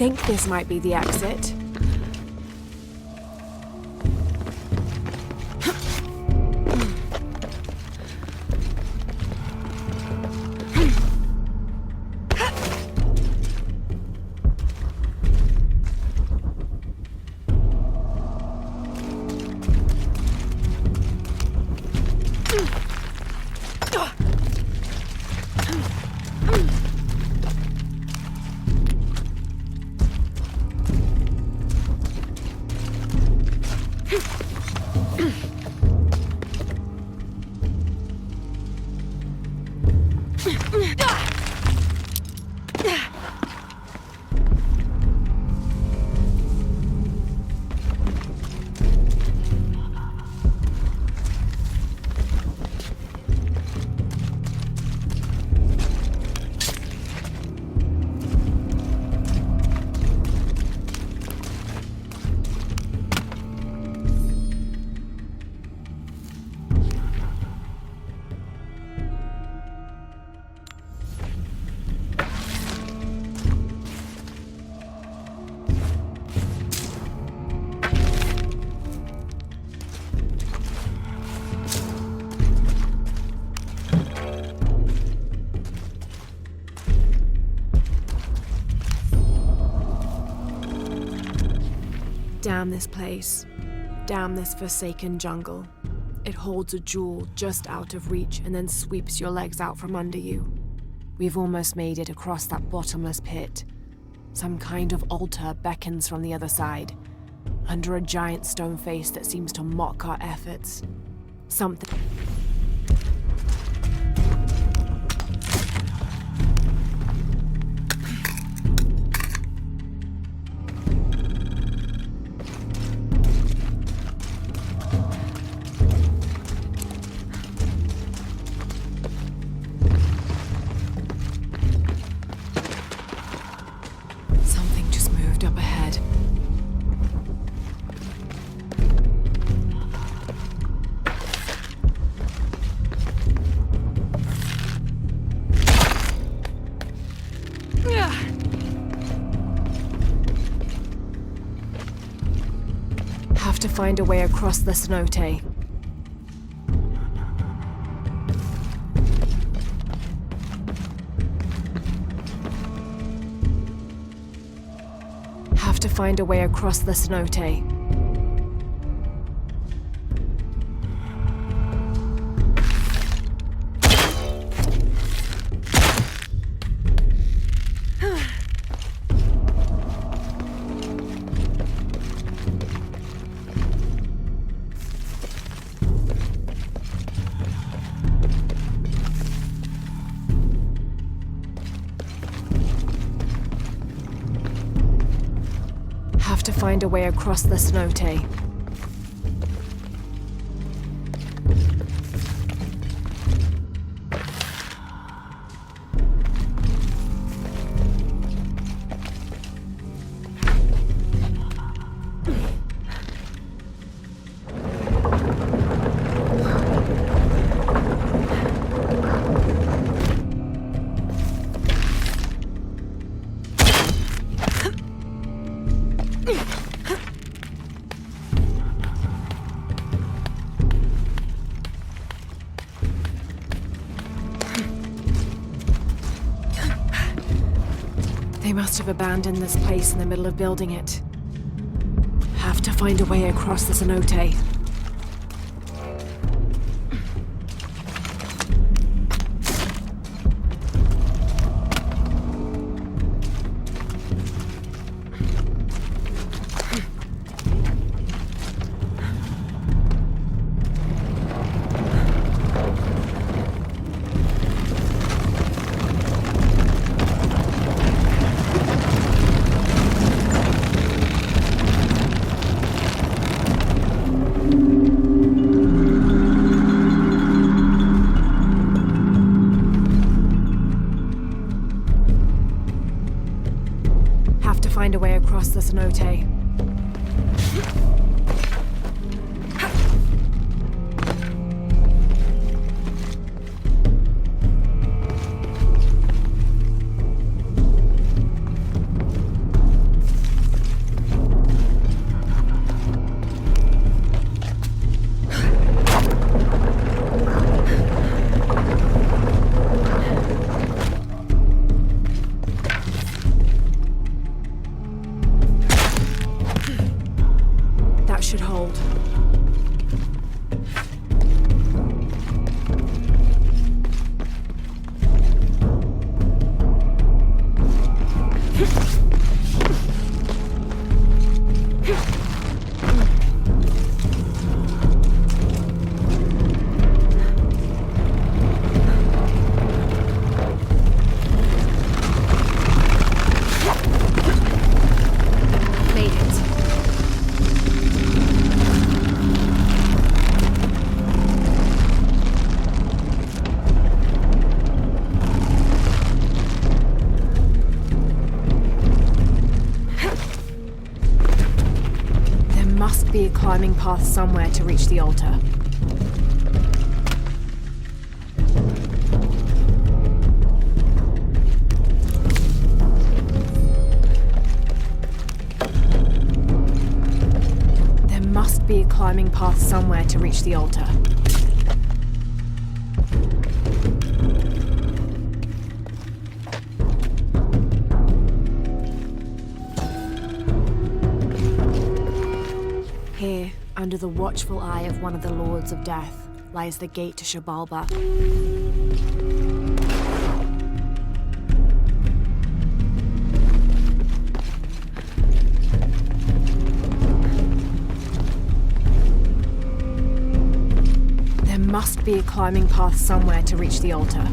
think this might be the exit. Damn this place. Damn this forsaken jungle. It holds a jewel just out of reach and then sweeps your legs out from under you. We've almost made it across that bottomless pit. Some kind of altar beckons from the other side, under a giant stone face that seems to mock our efforts. Something... up ahead. Have to find a way across the cenote. To find a way across the cenote. To find a way across the cenote. They must have abandoned this place in the middle of building it. Have to find a way across the cenote. Find a way across the cenote. should hold. Be a climbing path somewhere to reach the altar. There must be a climbing path somewhere to reach the altar. Here, under the watchful eye of one of the Lords of Death, lies the gate to Shabalba. There must be a climbing path somewhere to reach the altar.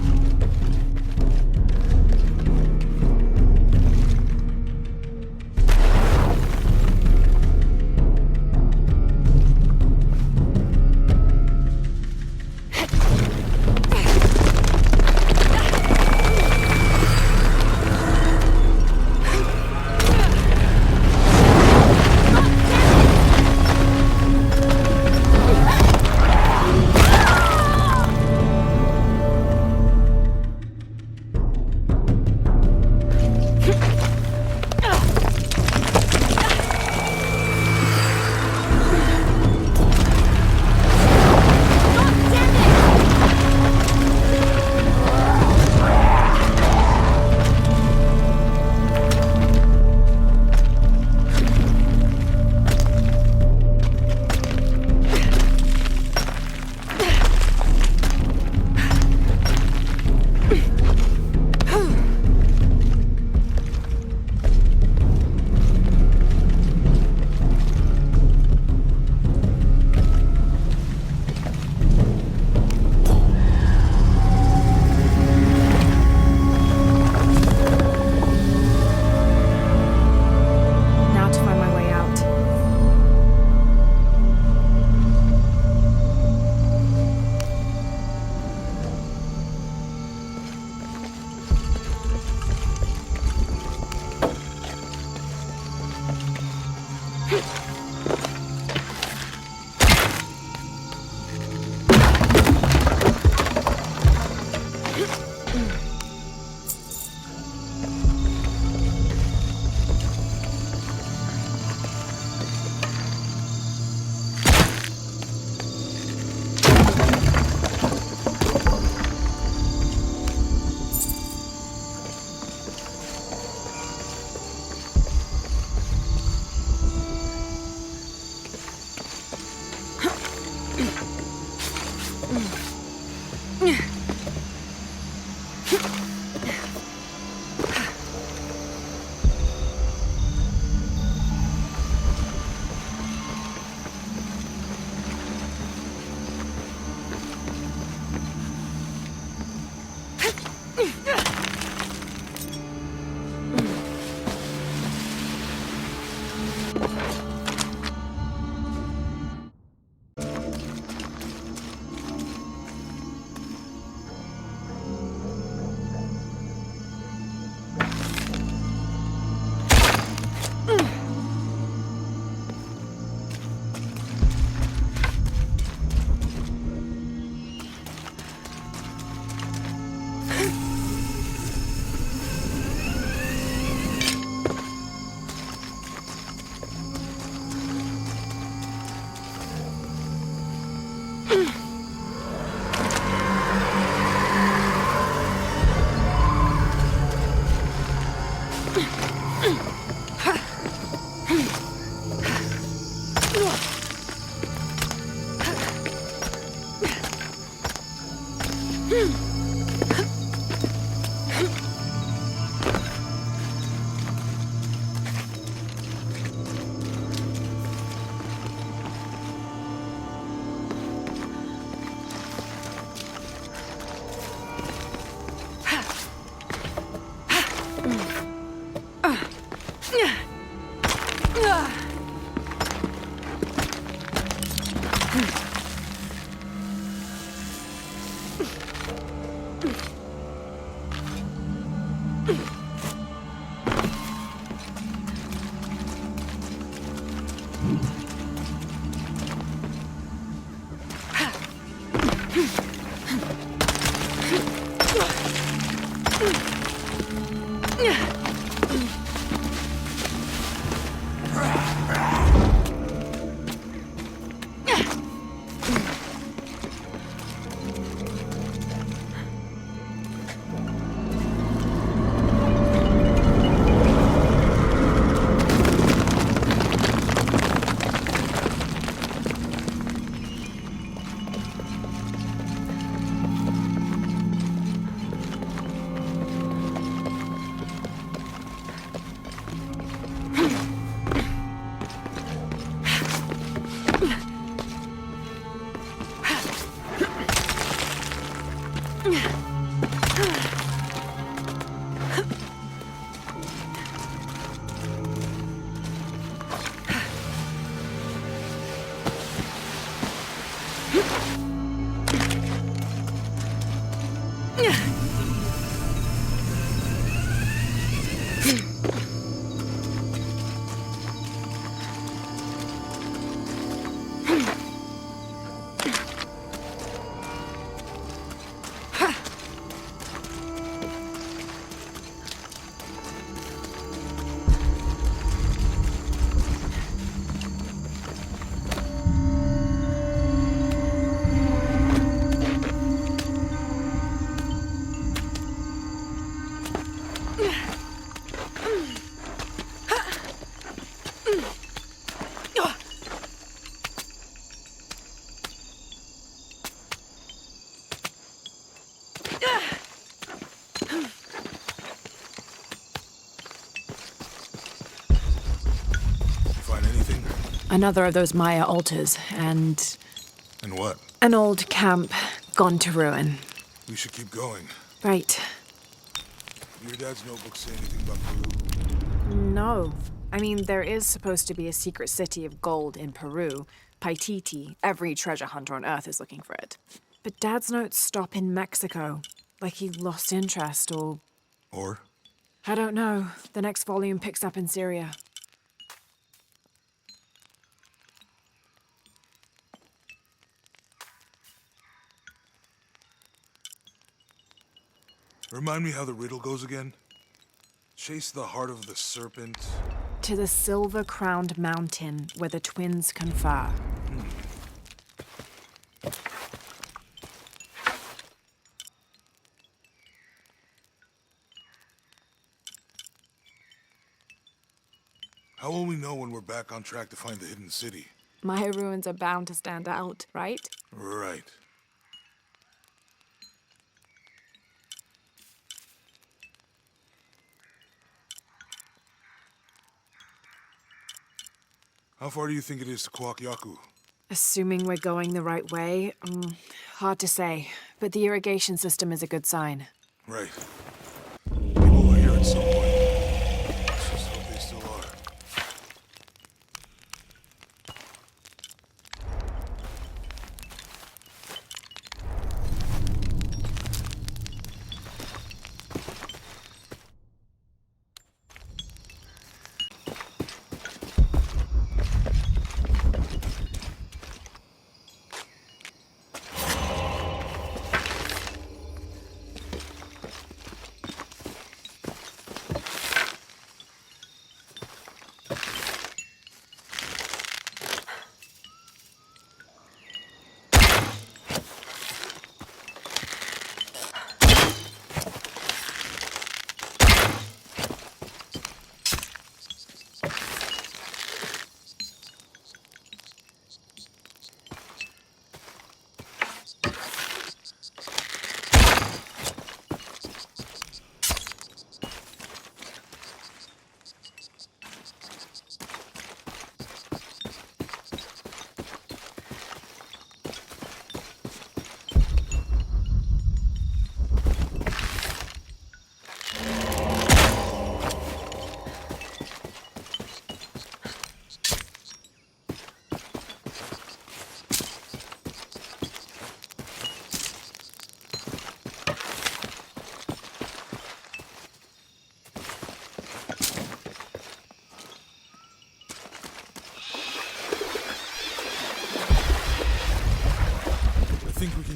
Another of those Maya altars, and... And what? An old camp gone to ruin. We should keep going. Right. Did your dad's notebook say anything about Peru? No. I mean, there is supposed to be a secret city of gold in Peru. Paititi. Every treasure hunter on Earth is looking for it. But Dad's notes stop in Mexico. Like he lost interest, or... Or? I don't know. The next volume picks up in Syria. Remind me how the riddle goes again? Chase the heart of the serpent... To the silver-crowned mountain where the twins confer. How will we know when we're back on track to find the hidden city? Maya ruins are bound to stand out, right? Right. How far do you think it is to Kwakyaku? Assuming we're going the right way, hard to say. But the irrigation system is a good sign. Right. People were here at some point. Let's just hope they still are.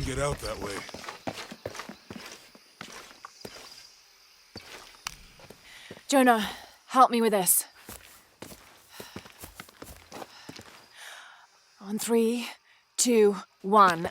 couldn't get out that way. Jonah, help me with this. On 3, 2, 1.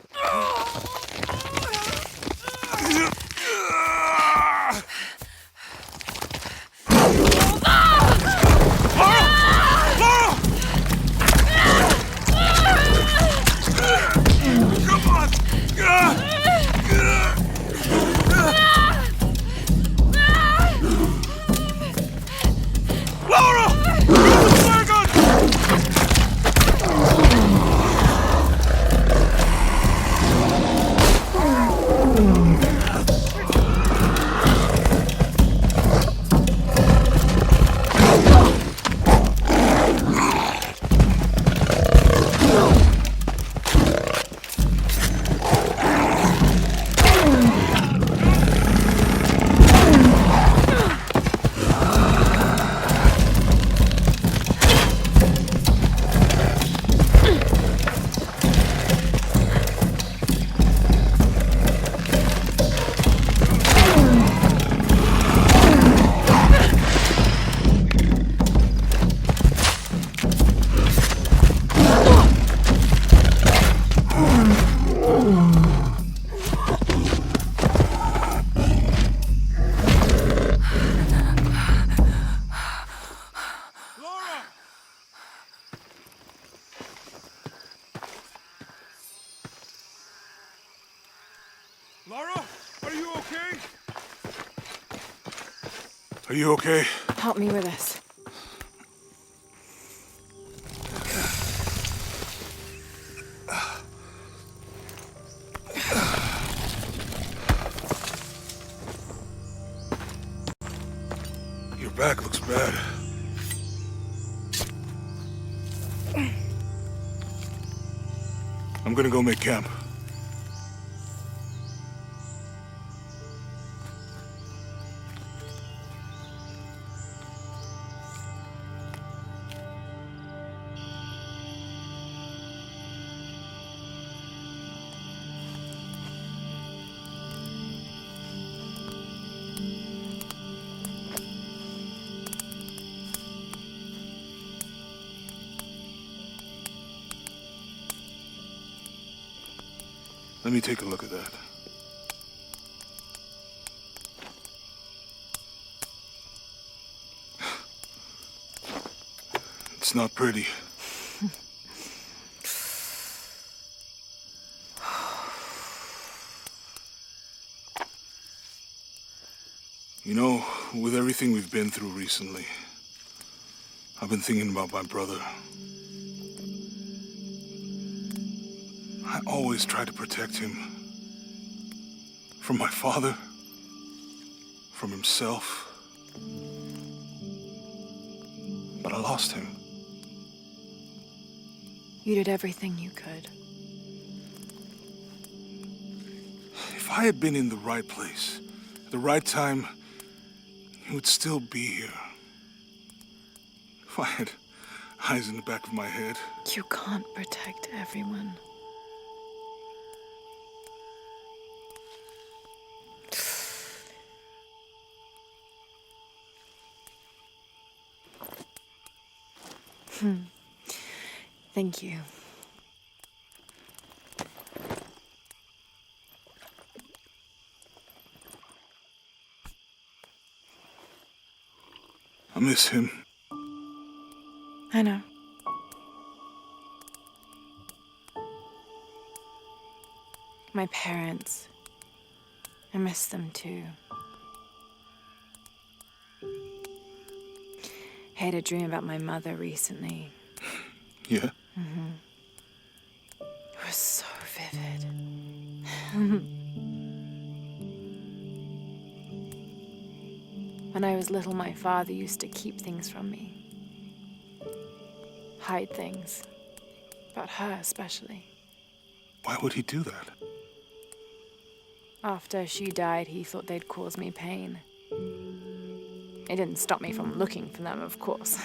Lara, are you okay? Are you okay? Help me with this. Your back looks bad. I'm gonna go make camp. Let me take a look at that. It's not pretty. You know, with everything we've been through recently, I've been thinking about my brother. I always tried to protect him. From my father. From himself. But I lost him. You did everything you could. If I had been in the right place, at the right time, he would still be here. If I had eyes in the back of my head. You can't protect everyone. Thank you. I miss him. I know. My parents. I miss them too. I had a dream about my mother recently. Yeah? It was so vivid. When I was little, my father used to keep things from me. Hide things. About her, especially. Why would he do that? After she died, he thought they'd cause me pain. It didn't stop me from looking for them, of course.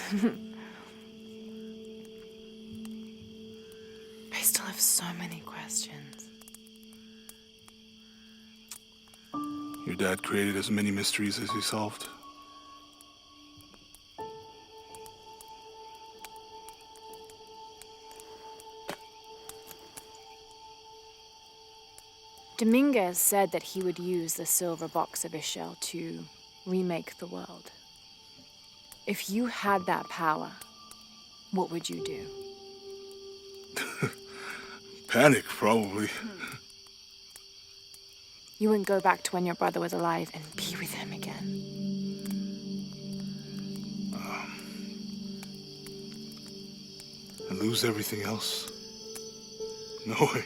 I still have so many questions. Your dad created as many mysteries as he solved. Dominguez said that he would use the silver box of Ishel to remake the world. If you had that power, what would you do? Panic, probably. You wouldn't go back to when your brother was alive and be with him again. And lose everything else? No way.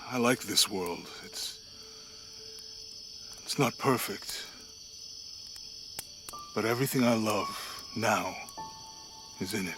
I like this world. It's not perfect. But everything I love now is in it.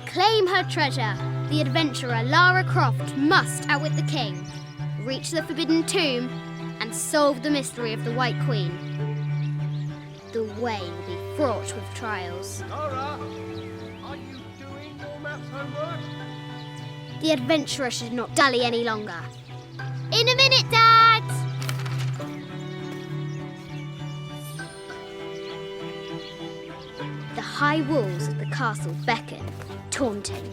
Claim her treasure. The adventurer Lara Croft must outwit the king, reach the forbidden tomb, and solve the mystery of the White Queen. The way will be fraught with trials. Lara, are you doing your maths homework? The adventurer should not dally any longer. In a minute, Dad! The high walls of the castle beckon, taunting.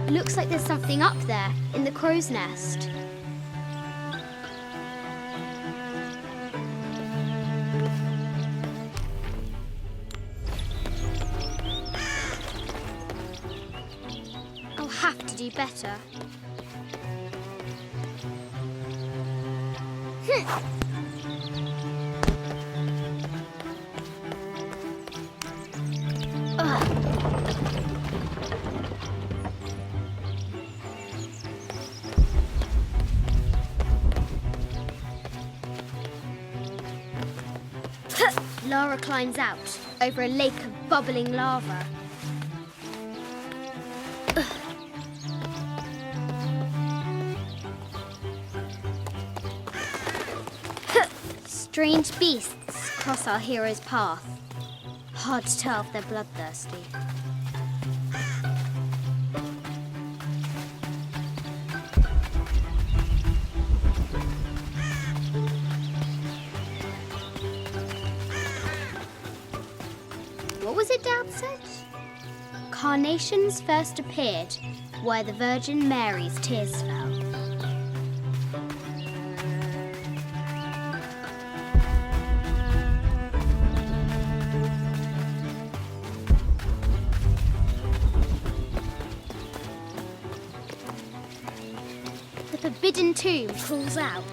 Looks like there's something up there in the crow's nest. I'll have to do better. Lara climbs out over a lake of bubbling lava. Strange beasts cross our hero's path. Hard to tell if they're bloodthirsty. What was it Dad said? Carnations first appeared where the Virgin Mary's tears fell. The forbidden tomb calls out.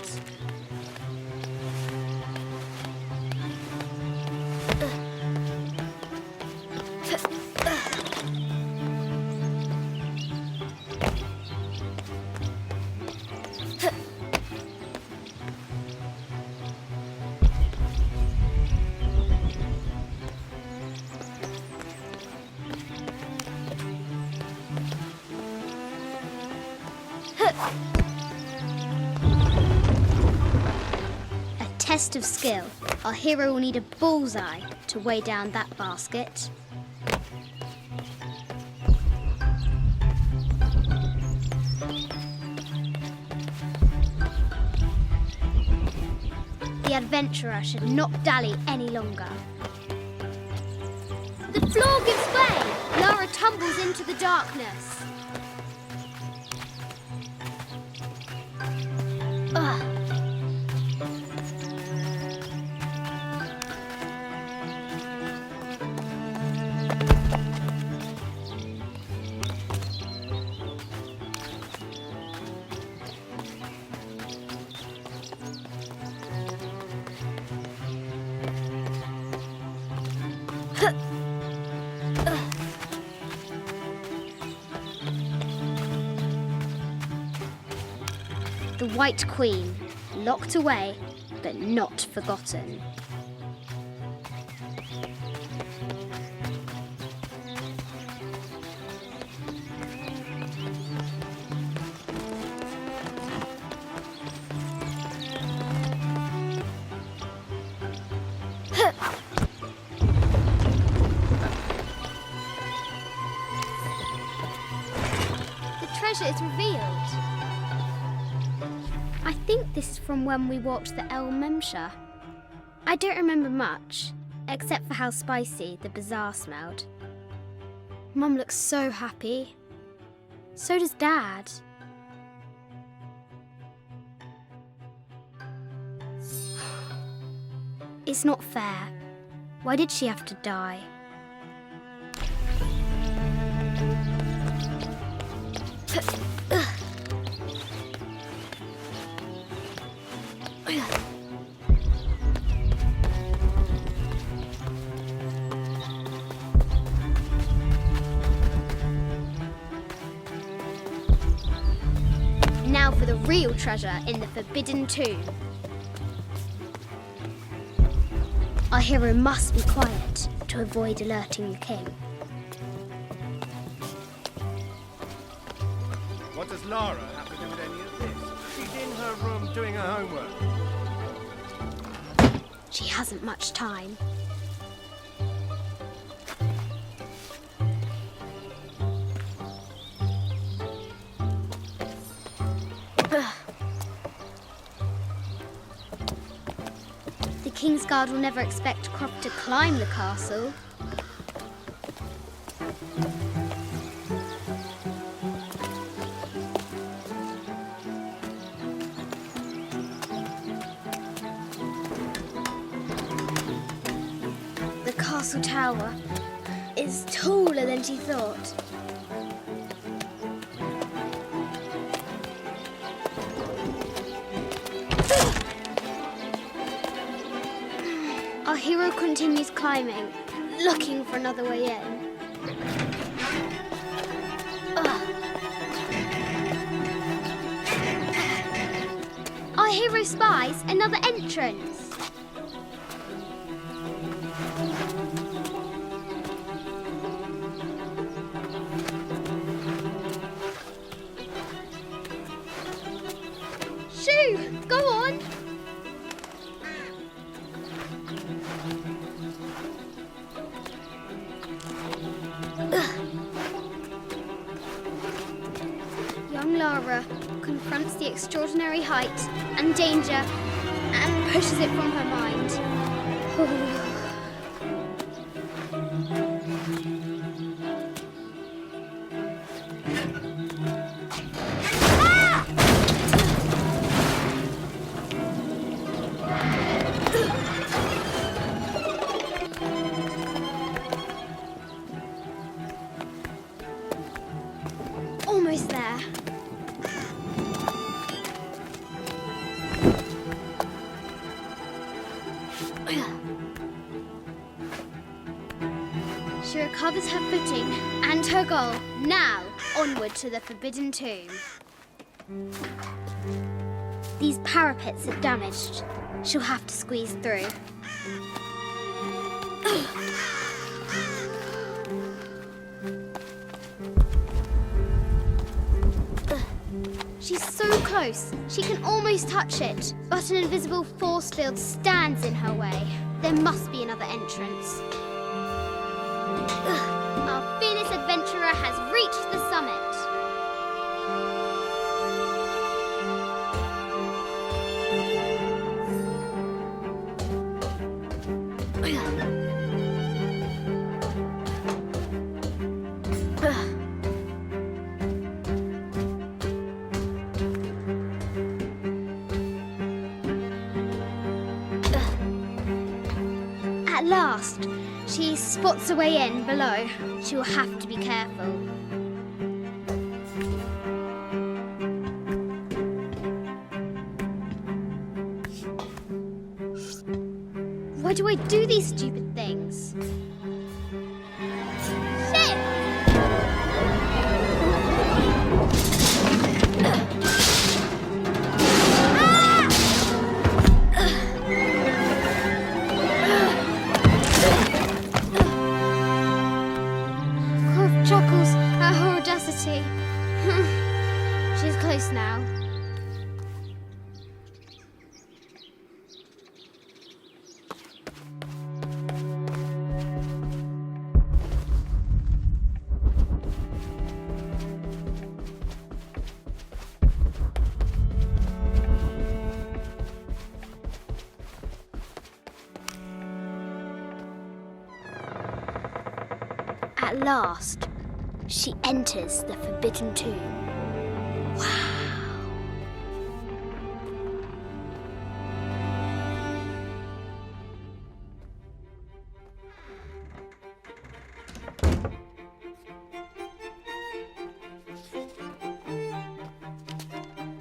Test of skill. Our hero will need a bullseye to weigh down that basket. The adventurer should not dally any longer. The floor gives way! Lara tumbles into the darkness. The White Queen, locked away, but not forgotten. Treasure is revealed. I think this is from when we walked the El Memsha. I don't remember much, except for how spicy the bazaar smelled. Mum looks so happy. So does Dad. It's not fair. Why did she have to die? Now for the real treasure in the Forbidden Tomb. Our hero must be quiet to avoid alerting the king. What does Lara have to do with any of this? She's in her room doing her homework. She hasn't much time. The King's Guard will never expect Croft to climb the castle. The castle tower is taller than she thought. Our hero continues climbing, looking for another way in. Our hero spies another entrance. Shoo! Go on! Young Lara confronts the extraordinary height and danger and pushes it from her mind. Almost there. She recovers her footing and her goal. Now, onward to the Forbidden Tomb. These parapets are damaged. She'll have to squeeze through. She's so close, she can almost touch it, but an invisible force field stands in her way. There must be another entrance. Our fearless adventurer has reached the summit. At last, she spots a way in below. She will have to be careful. Why do I do these stupid things? Shit! close now. At last, she enters the Forbidden Tomb. Wow!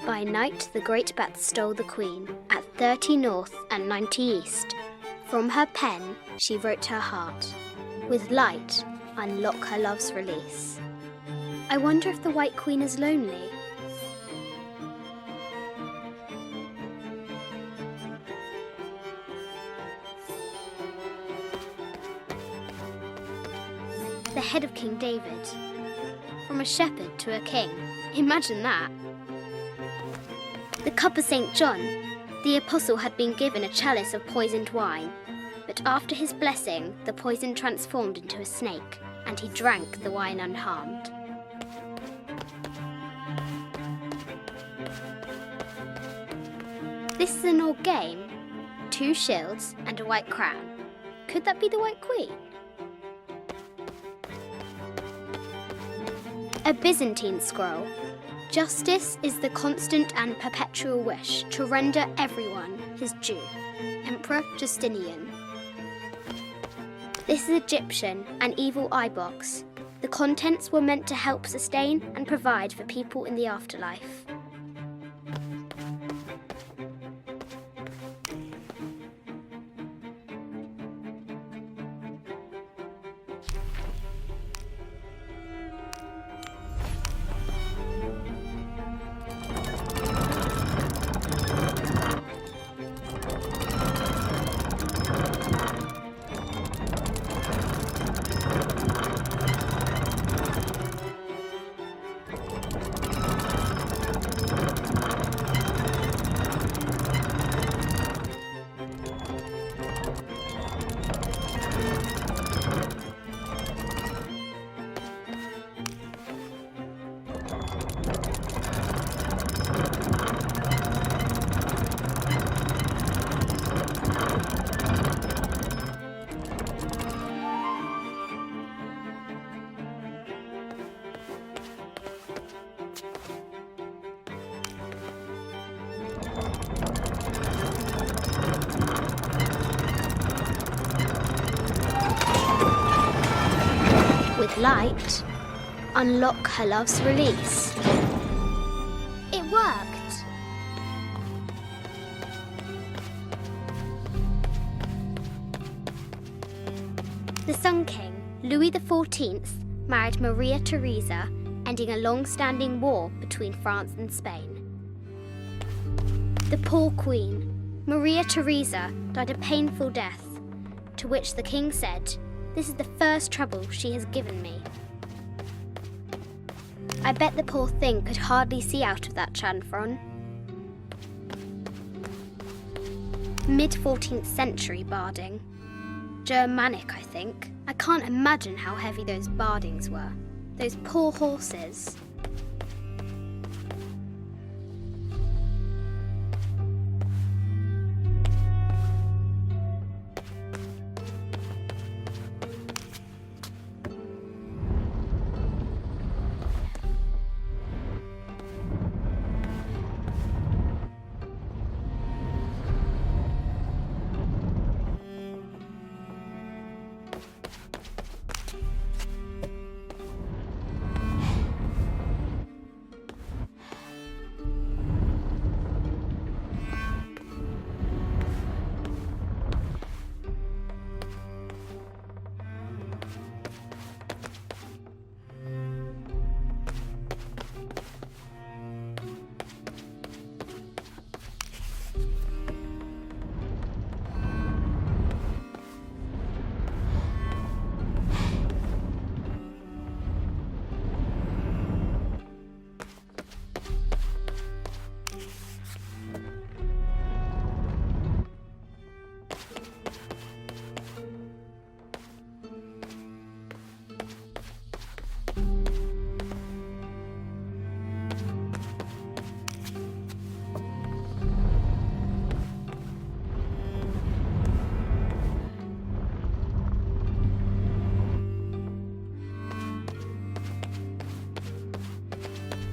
By night, the great bat stole the queen at 30 north and 90 east. From her pen, she wrote her heart. With light, unlock her love's release. I wonder if the White Queen is lonely. The head of King David. From a shepherd to a king. Imagine that. The cup of St. John. The apostle had been given a chalice of poisoned wine, but after his blessing, the poison transformed into a snake, and he drank the wine unharmed. This is an old game. 2 shields and a white crown. Could that be the White Queen? A Byzantine scroll. Justice is the constant and perpetual wish to render everyone his due. Emperor Justinian. This is Egyptian, an evil eye box. The contents were meant to help sustain and provide for people in the afterlife. With light, unlock her love's release. It worked! The Sun King, Louis XIV, married Maria Theresa, ending a long-standing war between France and Spain. The poor Queen, Maria Theresa, died a painful death, to which the king said, "This is the first trouble she has given me." I bet the poor thing could hardly see out of that chanfron. Mid-14th century barding. Germanic, I think. I can't imagine how heavy those bardings were. Those poor horses.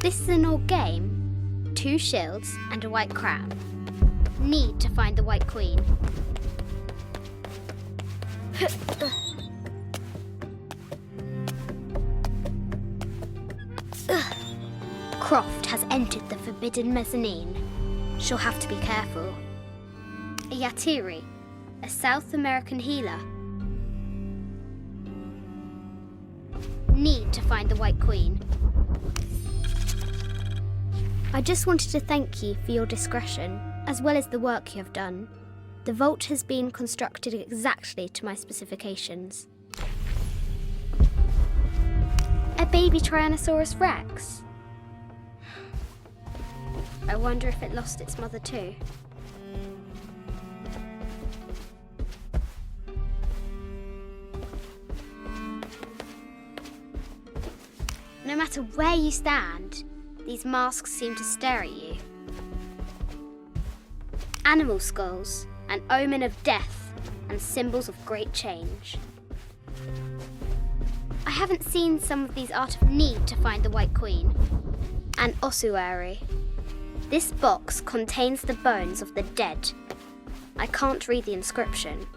This is an old game. 2 shields and a white crown. Need to find the White Queen. Croft has entered the forbidden mezzanine. She'll have to be careful. A Yatiri, a South American healer. Need to find the White Queen. I just wanted to thank you for your discretion, as well as the work you have done. The vault has been constructed exactly to my specifications. A baby Tyrannosaurus Rex. I wonder if it lost its mother too. No matter where you stand, these masks seem to stare at you. Animal skulls, an omen of death and symbols of great change. I haven't seen some of these out of need to find the White Queen. An ossuary. This box contains the bones of the dead. I can't read the inscription.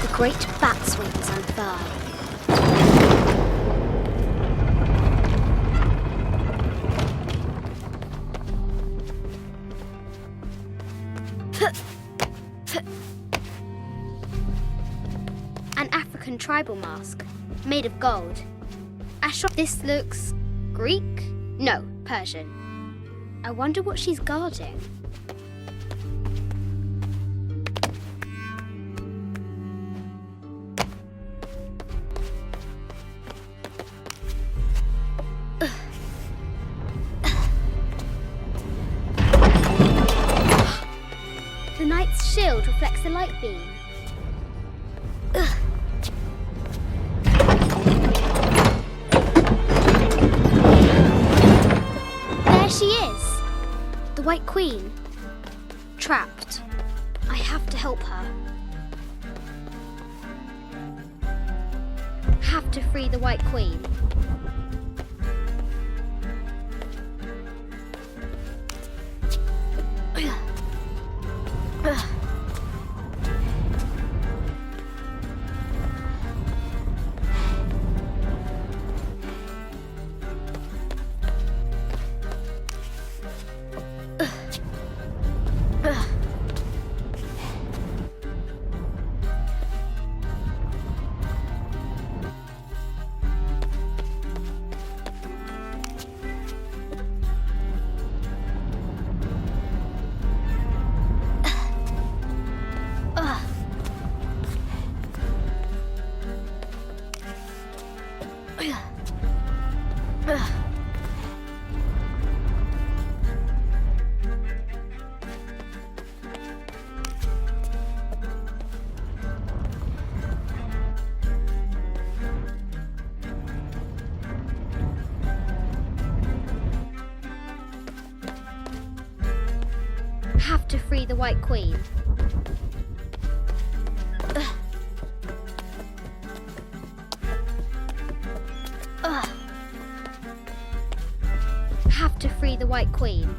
The great bat's wings unfurl. An African tribal mask, made of gold. This looks Greek? No, Persian. I wonder what she's guarding. The knight's shield reflects the light beam. There she is! The White Queen. Trapped. I have to help her. Have to free the White Queen. Have to free the White Queen. Have to free the White Queen.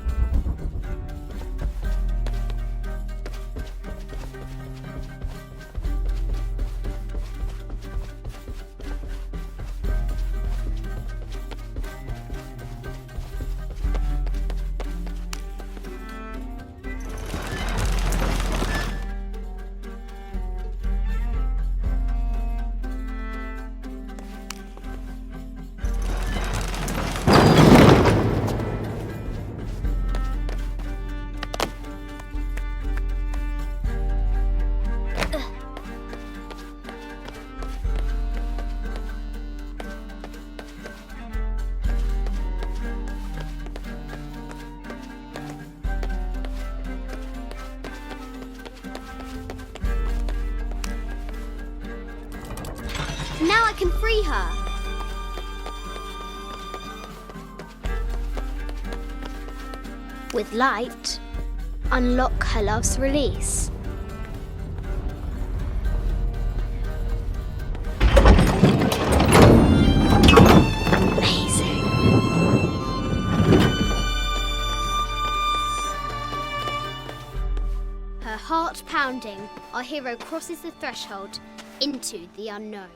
Now I can free her. With light, unlock her love's release. pounding, our hero crosses the threshold into the unknown.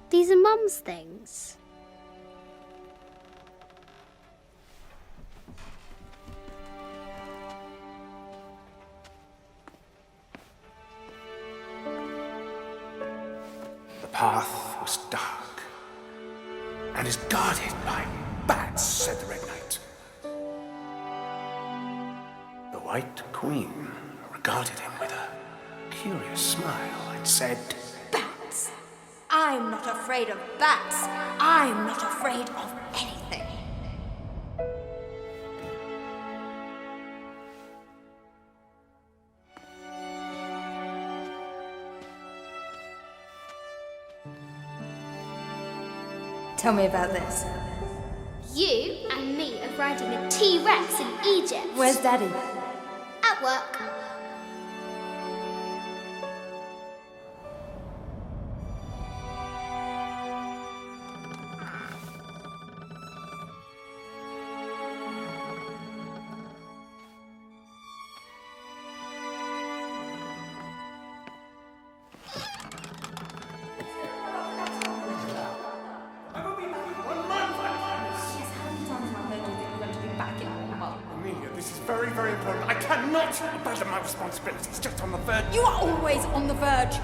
These are Mum's things. The path was dark and is guarded by bats, said the Red Knight. The White Queen regarded him with a curious smile and said, Bats! I'm not afraid of bats. I'm not afraid of anything. Tell me about this. You and me are riding a T-Rex in Egypt. Where's Daddy? At work. Amelia, this is very, very important. I cannot abandon my responsibilities just on the verge. You are always on the verge.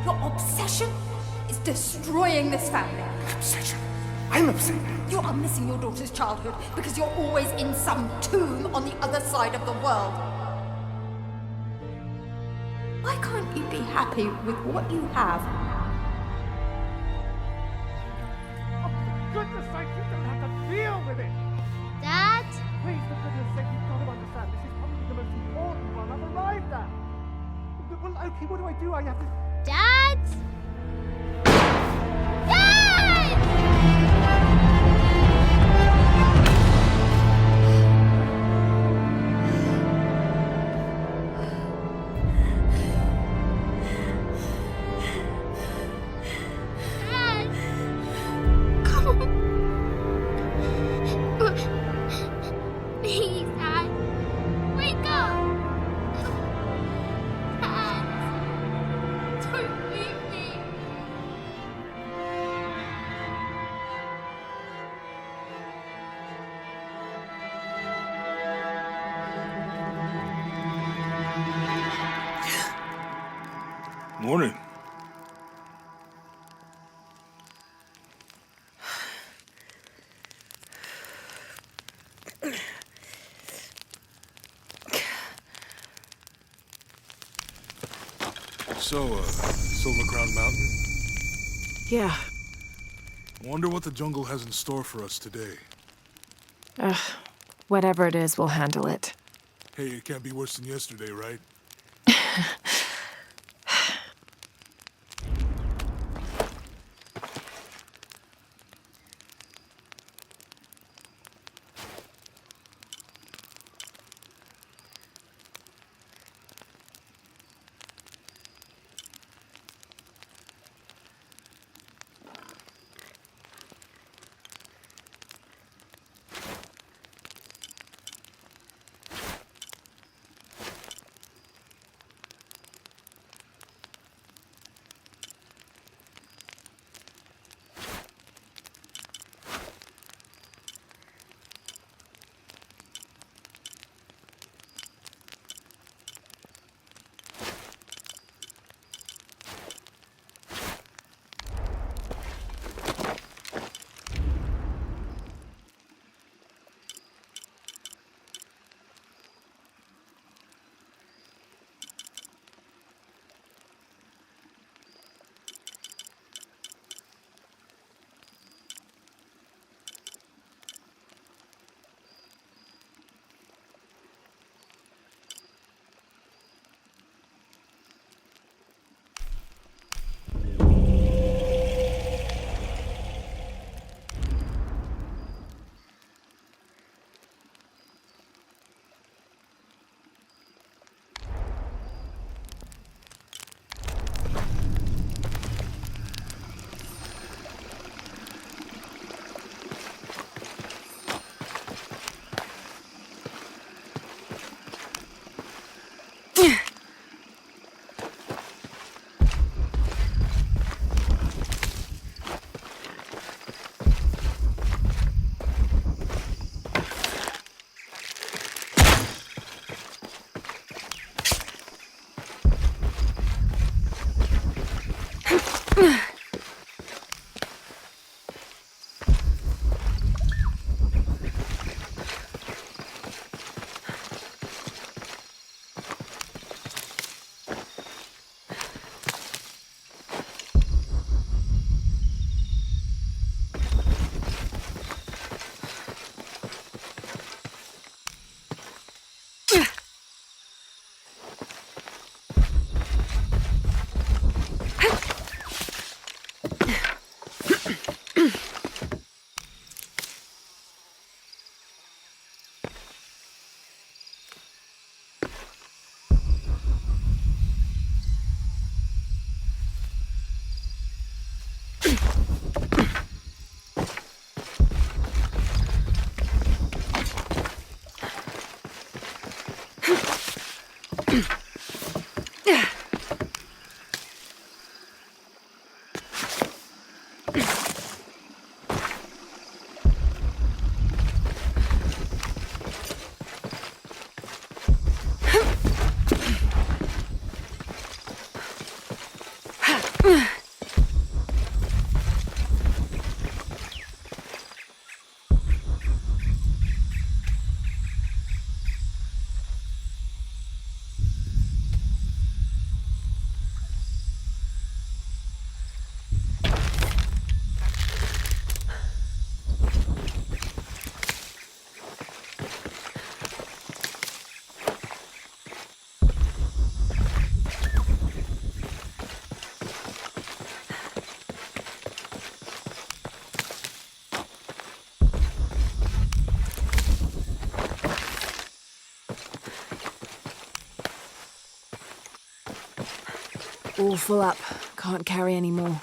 Your obsession is destroying this family. Obsession. I'm upset. You are missing your daughter's childhood because you're always in some tomb on the other side of the world. Why can't you be happy with what you have? Oh, for goodness sake, you don't have to deal with it. Dad? Please, for goodness sake, you've got to understand. This is probably the most important one I've arrived at. Well, okay, what do? I have to... Dad? Please, Dad. Wake up. Dad. Don't leave me. Morning. So, Silver Crown Mountain? Yeah. Wonder what the jungle has in store for us today. Whatever it is, we'll handle it. Hey, it can't be worse than yesterday, right? All full up. Can't carry any more.